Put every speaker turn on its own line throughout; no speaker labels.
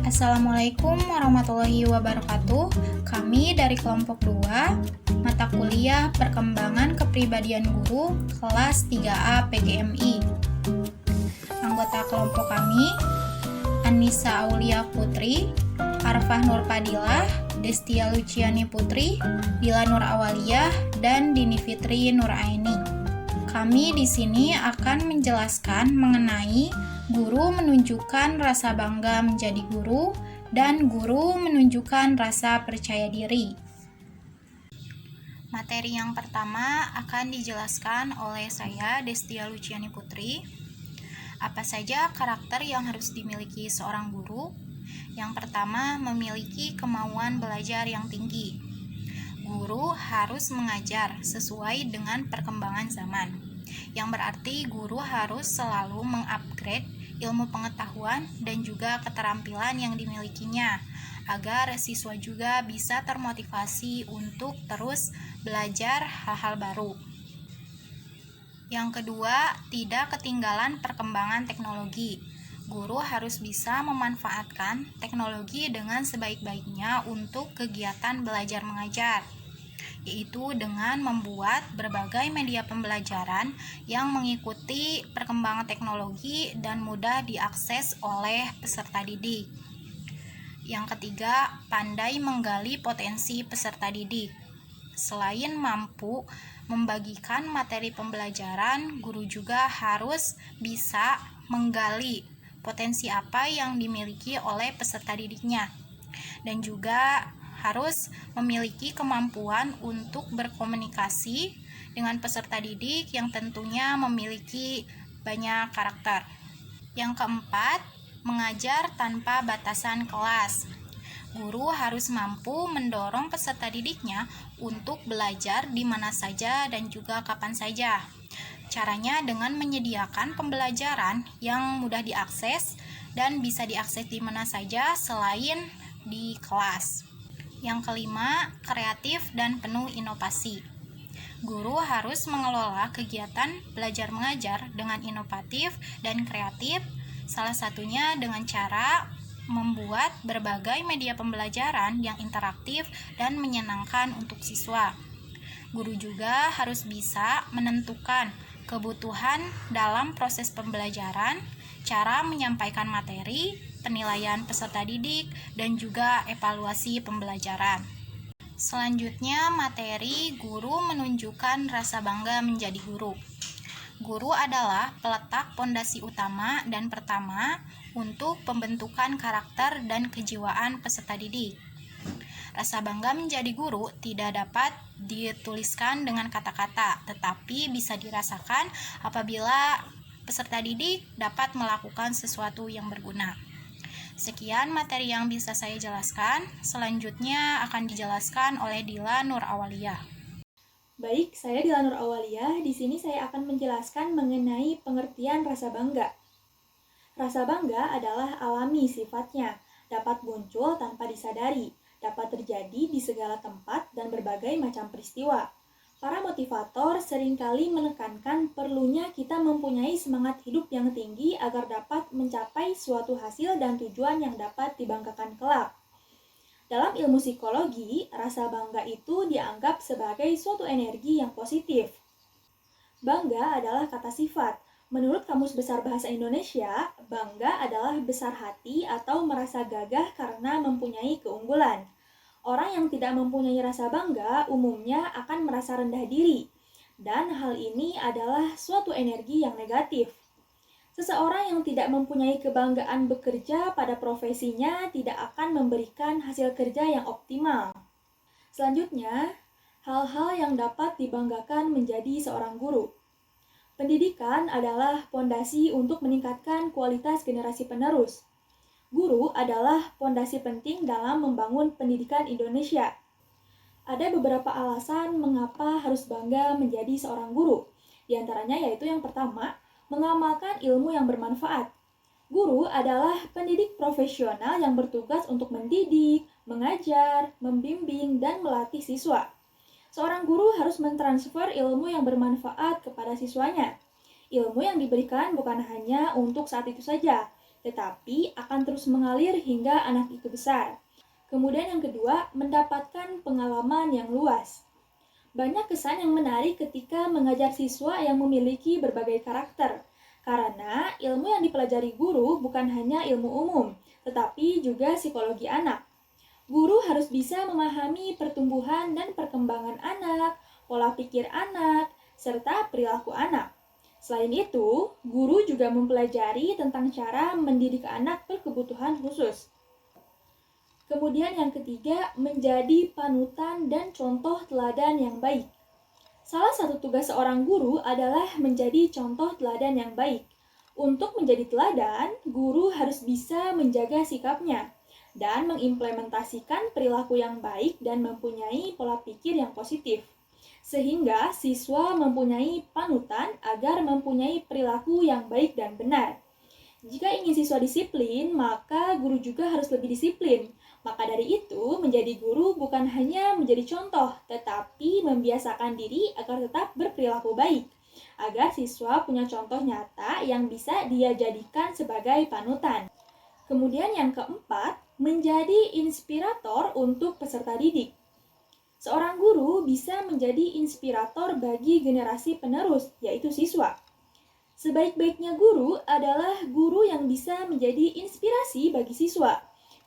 Assalamualaikum warahmatullahi wabarakatuh. Kami dari kelompok 2, mata kuliah Perkembangan Kepribadian Guru, kelas 3A PGMI. Anggota kelompok kami, Anissa Aulia Putri, Arfah Nur Padilah, Destia Luciani Putri, Dila Nur Awaliyah, dan Dini Fitri Nur Aini. Kami di sini akan menjelaskan mengenai guru menunjukkan rasa bangga menjadi guru dan guru menunjukkan rasa percaya diri. Materi yang pertama akan dijelaskan oleh saya, Destia Luciani Putri. Apa saja karakter yang harus dimiliki seorang guru? Yang pertama, memiliki kemauan belajar yang tinggi. Guru harus mengajar sesuai dengan perkembangan zaman, yang berarti guru harus selalu mengupgrade ilmu pengetahuan dan juga keterampilan yang dimilikinya, agar siswa juga bisa termotivasi untuk terus belajar hal-hal baru. Yang kedua, tidak ketinggalan perkembangan teknologi. Guru harus bisa memanfaatkan teknologi dengan sebaik-baiknya untuk kegiatan belajar mengajar, yaitu dengan membuat berbagai media pembelajaran yang mengikuti perkembangan teknologi dan mudah diakses oleh peserta didik. Yang ketiga, pandai menggali potensi peserta didik. Selain mampu membagikan materi pembelajaran, guru juga harus bisa menggali potensi apa yang dimiliki oleh peserta didiknya, dan juga harus memiliki kemampuan untuk berkomunikasi dengan peserta didik yang tentunya memiliki banyak karakter. Yang keempat, mengajar tanpa batasan kelas. Guru harus mampu mendorong peserta didiknya untuk belajar di mana saja dan juga kapan saja. Caranya dengan menyediakan pembelajaran yang mudah diakses dan bisa diakses di mana saja selain di kelas. Yang kelima, kreatif dan penuh inovasi. Guru harus mengelola kegiatan belajar mengajar dengan inovatif dan kreatif, salah satunya dengan cara membuat berbagai media pembelajaran yang interaktif dan menyenangkan untuk siswa. Guru juga harus bisa menentukan kebutuhan dalam proses pembelajaran, cara menyampaikan materi, penilaian peserta didik, dan juga evaluasi pembelajaran. Selanjutnya, materi guru menunjukkan rasa bangga menjadi guru. Guru adalah peletak pondasi utama dan pertama untuk pembentukan karakter dan kejiwaan peserta didik. Rasa bangga menjadi guru tidak dapat dituliskan dengan kata-kata, tetapi bisa dirasakan apabila peserta didik dapat melakukan sesuatu yang berguna. Sekian materi yang bisa saya jelaskan. Selanjutnya akan dijelaskan oleh Dila Nur Awaliyah.
Baik, saya Dila Nur Awaliyah. Di sini saya akan menjelaskan mengenai pengertian rasa bangga. Rasa bangga adalah alami sifatnya, dapat muncul tanpa disadari, dapat terjadi di segala tempat dan berbagai macam peristiwa. Para motivator seringkali menekankan perlunya kita mempunyai semangat hidup yang tinggi agar dapat mencapai suatu hasil dan tujuan yang dapat dibanggakan kelak. Dalam ilmu psikologi, rasa bangga itu dianggap sebagai suatu energi yang positif. Bangga adalah kata sifat. Menurut Kamus Besar Bahasa Indonesia, bangga adalah besar hati atau merasa gagah karena mempunyai keunggulan. Orang yang tidak mempunyai rasa bangga umumnya akan merasa rendah diri, dan hal ini adalah suatu energi yang negatif. Seseorang yang tidak mempunyai kebanggaan bekerja pada profesinya tidak akan memberikan hasil kerja yang optimal. Selanjutnya, hal-hal yang dapat dibanggakan menjadi seorang guru. Pendidikan adalah pondasi untuk meningkatkan kualitas generasi penerus. Guru adalah pondasi penting dalam membangun pendidikan Indonesia. Ada beberapa alasan mengapa harus bangga menjadi seorang guru. Di antaranya yaitu yang pertama, mengamalkan ilmu yang bermanfaat. Guru adalah pendidik profesional yang bertugas untuk mendidik, mengajar, membimbing, dan melatih siswa. Seorang guru harus mentransfer ilmu yang bermanfaat kepada siswanya. Ilmu yang diberikan bukan hanya untuk saat itu saja, tetapi akan terus mengalir hingga anak itu besar. Kemudian yang kedua, mendapatkan pengalaman yang luas. Banyak kesan yang menarik ketika mengajar siswa yang memiliki berbagai karakter, karena ilmu yang dipelajari guru bukan hanya ilmu umum, tetapi juga psikologi anak. Guru harus bisa memahami pertumbuhan dan perkembangan anak, pola pikir anak, serta perilaku anak. Selain itu, guru juga mempelajari tentang cara mendidik anak berkebutuhan khusus. Kemudian yang ketiga, menjadi panutan dan contoh teladan yang baik. Salah satu tugas seorang guru adalah menjadi contoh teladan yang baik. Untuk menjadi teladan, guru harus bisa menjaga sikapnya dan mengimplementasikan perilaku yang baik dan mempunyai pola pikir yang positif. Sehingga siswa mempunyai panutan agar mempunyai perilaku yang baik dan benar. Jika ingin siswa disiplin, maka guru juga harus lebih disiplin. Maka dari itu, menjadi guru bukan hanya menjadi contoh, tetapi membiasakan diri agar tetap berperilaku baik, agar siswa punya contoh nyata yang bisa dia jadikan sebagai panutan. Kemudian yang keempat, menjadi inspirator untuk peserta didik. Seorang guru bisa menjadi inspirator bagi generasi penerus, yaitu siswa. Sebaik-baiknya guru adalah guru yang bisa menjadi inspirasi bagi siswa.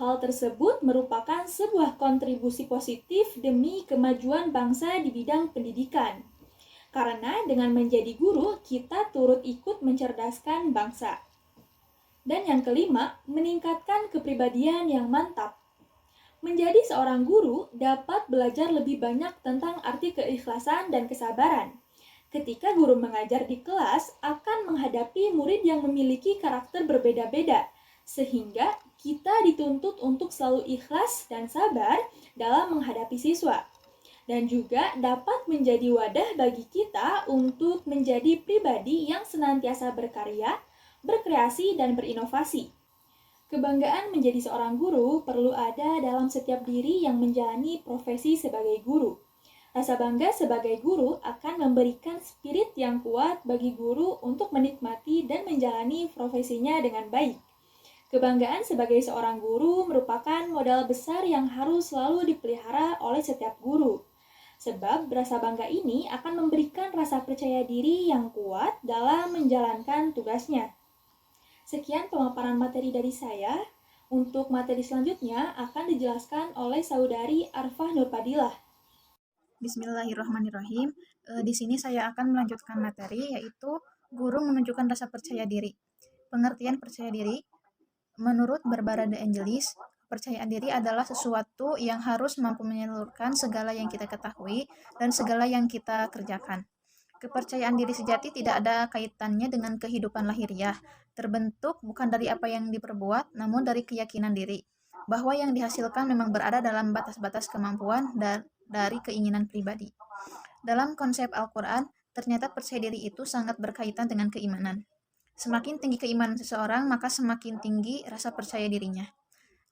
Hal tersebut merupakan sebuah kontribusi positif demi kemajuan bangsa di bidang pendidikan. Karena dengan menjadi guru, kita turut ikut mencerdaskan bangsa. Dan yang kelima, meningkatkan kepribadian yang mantap. Menjadi seorang guru dapat belajar lebih banyak tentang arti keikhlasan dan kesabaran. Ketika guru mengajar di kelas akan menghadapi murid yang memiliki karakter berbeda-beda, sehingga kita dituntut untuk selalu ikhlas dan sabar dalam menghadapi siswa. Dan juga dapat menjadi wadah bagi kita untuk menjadi pribadi yang senantiasa berkarya, berkreasi, dan berinovasi. Kebanggaan menjadi seorang guru perlu ada dalam setiap diri yang menjalani profesi sebagai guru. Rasa bangga sebagai guru akan memberikan spirit yang kuat bagi guru untuk menikmati dan menjalani profesinya dengan baik. Kebanggaan sebagai seorang guru merupakan modal besar yang harus selalu dipelihara oleh setiap guru. Sebab rasa bangga ini akan memberikan rasa percaya diri yang kuat dalam menjalankan tugasnya. Sekian pemaparan materi dari saya. Untuk materi selanjutnya akan dijelaskan oleh Saudari Arfah Nurpadilah.
Bismillahirrahmanirrahim. Di sini saya akan melanjutkan materi, yaitu guru menunjukkan rasa percaya diri. Pengertian percaya diri, menurut Barbara de Angelis, kepercayaan diri adalah sesuatu yang harus mampu menyalurkan segala yang kita ketahui dan segala yang kita kerjakan. Kepercayaan diri sejati tidak ada kaitannya dengan kehidupan lahiriah, terbentuk bukan dari apa yang diperbuat, namun dari keyakinan diri, bahwa yang dihasilkan memang berada dalam batas-batas kemampuan dan dari keinginan pribadi. Dalam konsep Al-Quran, ternyata percaya diri itu sangat berkaitan dengan keimanan. Semakin tinggi keimanan seseorang, maka semakin tinggi rasa percaya dirinya.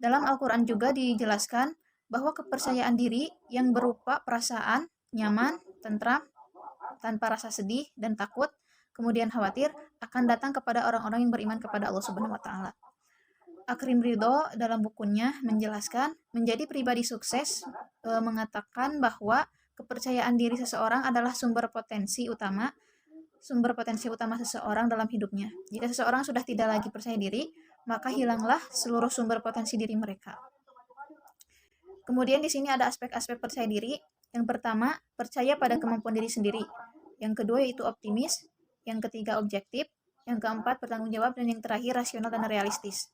Dalam Al-Quran juga dijelaskan bahwa kepercayaan diri yang berupa perasaan, nyaman, tentram, tanpa rasa sedih dan takut, kemudian khawatir, akan datang kepada orang-orang yang beriman kepada Allah Subhanahu wa Ta'ala. Akrim Ridho dalam bukunya menjelaskan, menjadi pribadi sukses mengatakan bahwa kepercayaan diri seseorang adalah sumber potensi utama seseorang dalam hidupnya. Jika seseorang sudah tidak lagi percaya diri, maka hilanglah seluruh sumber potensi diri mereka. Kemudian di sini ada aspek-aspek percaya diri. Yang pertama, percaya pada kemampuan diri sendiri. Yang kedua yaitu optimis. Yang ketiga objektif. Yang keempat bertanggung jawab. Dan yang terakhir rasional dan realistis.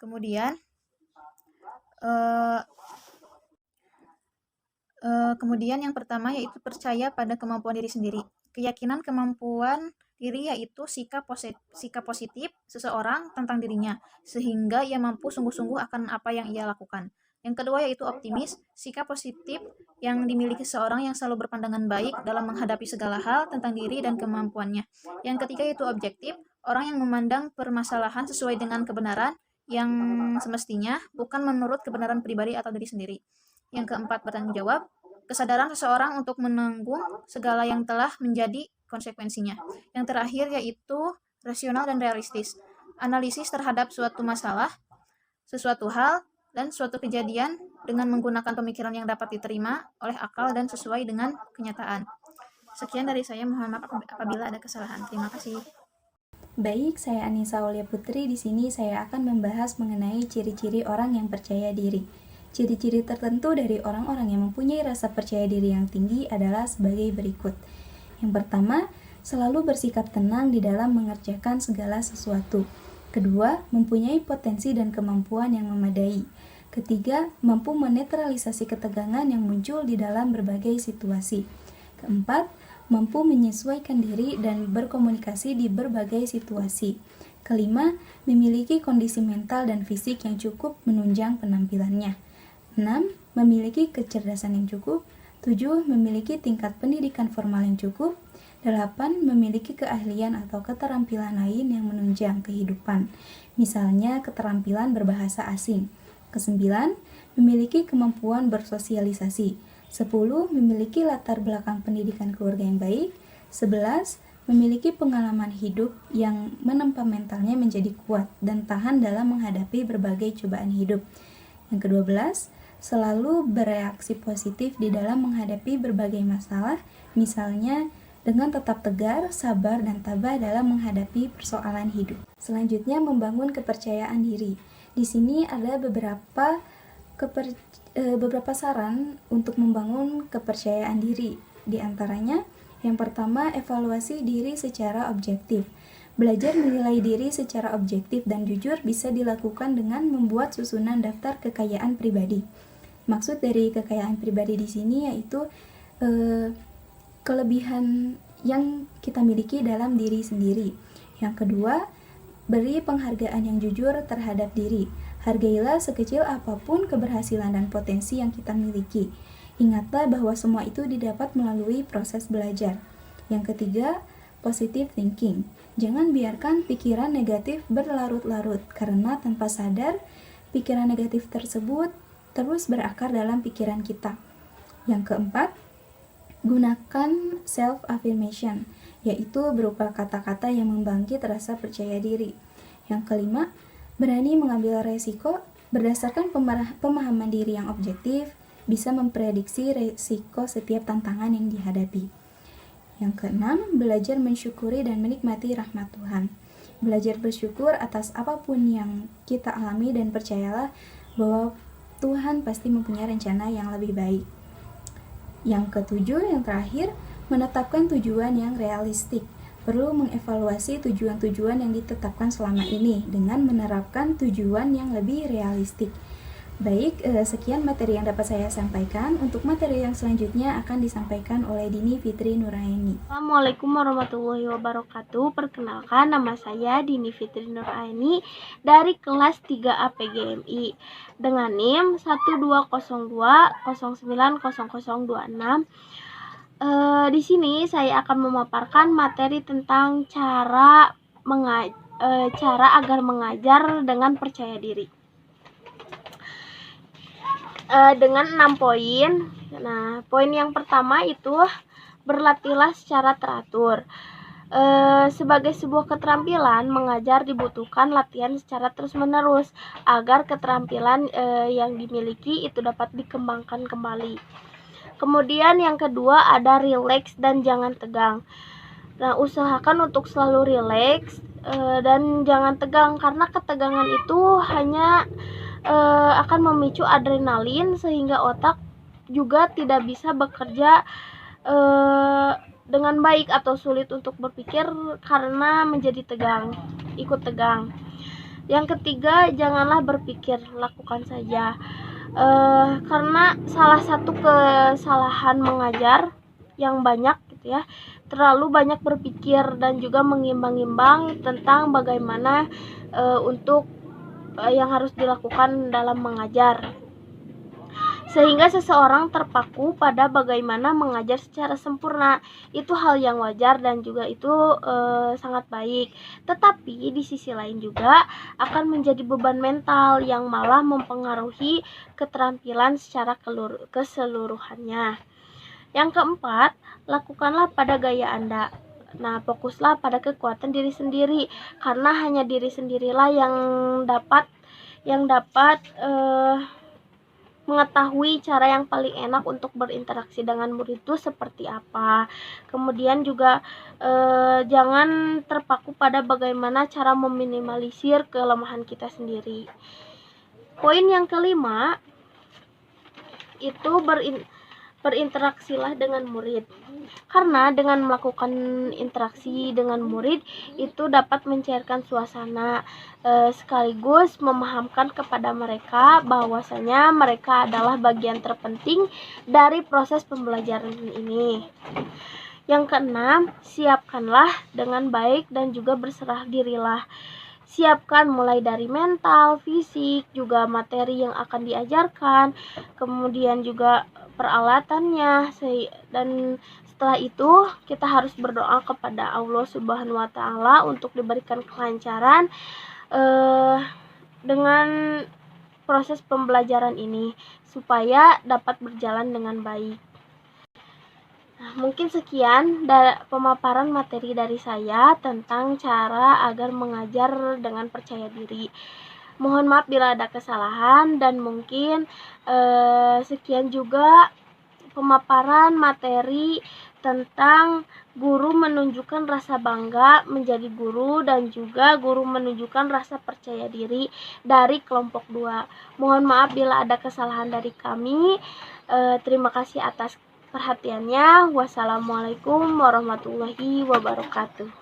Kemudian yang pertama yaitu percaya pada kemampuan diri sendiri. Keyakinan kemampuan diri yaitu sikap positif seseorang tentang dirinya, sehingga ia mampu sungguh-sungguh akan apa yang ia lakukan. Yang kedua yaitu optimis, sikap positif yang dimiliki seseorang yang selalu berpandangan baik dalam menghadapi segala hal tentang diri dan kemampuannya. Yang ketiga yaitu objektif, orang yang memandang permasalahan sesuai dengan kebenaran yang semestinya, bukan menurut kebenaran pribadi atau diri sendiri. Yang keempat bertanggung jawab, kesadaran seseorang untuk menanggung segala yang telah menjadi konsekuensinya. Yang terakhir yaitu rasional dan realistis.
analisis terhadap suatu masalah, sesuatu hal, dan suatu kejadian dengan menggunakan pemikiran yang dapat diterima oleh akal dan sesuai dengan kenyataan. Sekian dari saya, mohon maaf apabila ada kesalahan. Terima kasih.
Baik, saya Anissa Aulia Putri. Di sini saya akan membahas mengenai ciri-ciri orang yang percaya diri. Ciri-ciri tertentu dari orang-orang yang mempunyai rasa percaya diri yang tinggi adalah sebagai berikut. Yang pertama, selalu bersikap tenang di dalam mengerjakan segala sesuatu. Kedua, mempunyai potensi dan kemampuan yang memadai. Ketiga, mampu menetralisasi ketegangan yang muncul di dalam berbagai situasi. Keempat, mampu menyesuaikan diri dan berkomunikasi di berbagai situasi. Kelima, memiliki kondisi mental dan fisik yang cukup menunjang penampilannya. 6. Memiliki kecerdasan yang cukup. 7. Memiliki tingkat pendidikan formal yang cukup. 8. Memiliki keahlian atau keterampilan lain yang menunjang kehidupan. Misalnya keterampilan berbahasa asing. 9. Memiliki kemampuan bersosialisasi. 10. Memiliki latar belakang pendidikan keluarga yang baik. 11. Memiliki pengalaman hidup yang menempa mentalnya menjadi kuat dan tahan dalam menghadapi berbagai cobaan hidup. Yang ke-12, selalu bereaksi positif di dalam menghadapi berbagai masalah, misalnya dengan tetap tegar, sabar, dan tabah dalam menghadapi persoalan hidup. Selanjutnya, membangun kepercayaan diri. Di sini ada beberapa saran untuk membangun kepercayaan diri. Di antaranya, yang pertama, evaluasi diri secara objektif. Belajar menilai diri secara objektif dan jujur bisa dilakukan dengan membuat susunan daftar kekayaan pribadi. Maksud dari kekayaan pribadi di sini yaitu kelebihan yang kita miliki dalam diri sendiri. Yang kedua, beri penghargaan yang jujur terhadap diri. Hargailah sekecil apapun keberhasilan dan potensi yang kita miliki. Ingatlah bahwa semua itu didapat melalui proses belajar. Yang ketiga, positive thinking. Jangan biarkan pikiran negatif berlarut-larut, karena tanpa sadar, pikiran negatif tersebut terus berakar dalam pikiran kita. Yang keempat, gunakan self-affirmation, yaitu berupa kata-kata yang membangkit rasa percaya diri. Yang kelima, berani mengambil resiko. Berdasarkan pemahaman diri yang objektif, bisa memprediksi resiko setiap tantangan yang dihadapi. Yang keenam, belajar mensyukuri dan menikmati rahmat Tuhan. Belajar bersyukur atas apapun yang kita alami dan percayalah bahwa Tuhan pasti mempunyai rencana yang lebih baik. Yang ketujuh, yang terakhir, menetapkan tujuan yang realistik. Perlu mengevaluasi tujuan-tujuan yang ditetapkan selama ini dengan menerapkan tujuan yang lebih realistik. Baik, sekian materi yang dapat saya sampaikan. Untuk materi yang selanjutnya akan disampaikan oleh Dini Fitri Nuraini.
Assalamualaikum warahmatullahi wabarakatuh. Perkenalkan, nama saya Dini Fitri Nuraini dari kelas 3A PGMI dengan NIM 1202090026. Di sini saya akan memaparkan materi tentang cara agar mengajar dengan percaya diri. Dengan 6 poin. Nah, poin yang pertama itu berlatihlah secara teratur. Sebagai sebuah keterampilan, mengajar dibutuhkan latihan secara terus-menerus agar keterampilan yang dimiliki itu dapat dikembangkan kembali. Kemudian yang kedua ada rileks dan jangan tegang. Nah, usahakan untuk selalu rileks dan jangan tegang, karena ketegangan itu hanya akan memicu adrenalin sehingga otak juga tidak bisa bekerja dengan baik atau sulit untuk berpikir karena menjadi ikut tegang. Yang ketiga, janganlah berpikir, lakukan saja. Karena salah satu kesalahan mengajar yang banyak gitu ya, terlalu banyak berpikir dan juga mengimbang-imbang tentang bagaimana untuk yang harus dilakukan dalam mengajar, sehingga seseorang terpaku pada bagaimana mengajar secara sempurna. Itu hal yang wajar dan juga itu sangat baik. Tetapi di sisi lain juga akan menjadi beban mental yang malah mempengaruhi keterampilan secara keseluruhannya. Yang keempat, lakukanlah pada gaya Anda. Nah, fokuslah pada kekuatan diri sendiri, karena hanya diri sendirilah yang dapat mengetahui cara yang paling enak untuk berinteraksi dengan murid itu seperti apa. Kemudian juga jangan terpaku pada bagaimana cara meminimalisir kelemahan kita sendiri. Poin yang kelima itu berinteraksilah dengan murid, karena dengan melakukan interaksi dengan murid itu dapat mencairkan suasana, sekaligus memahamkan kepada mereka bahwasanya mereka adalah bagian terpenting dari proses pembelajaran ini. Yang keenam, siapkanlah dengan baik dan juga berserah dirilah. Siapkan mulai dari mental, fisik, juga materi yang akan diajarkan, kemudian juga peralatannya, dan setelah itu kita harus berdoa kepada Allah Subhanahu wa Ta'ala untuk diberikan kelancaran dengan proses pembelajaran ini supaya dapat berjalan dengan baik. Nah, mungkin sekian pemaparan materi dari saya tentang cara agar mengajar dengan percaya diri. Mohon maaf bila ada kesalahan, dan mungkin sekian juga pemaparan materi tentang guru menunjukkan rasa bangga menjadi guru dan juga guru menunjukkan rasa percaya diri dari kelompok 2. Mohon maaf bila ada kesalahan dari kami. Terima kasih atas perhatiannya. Wassalamualaikum warahmatullahi wabarakatuh.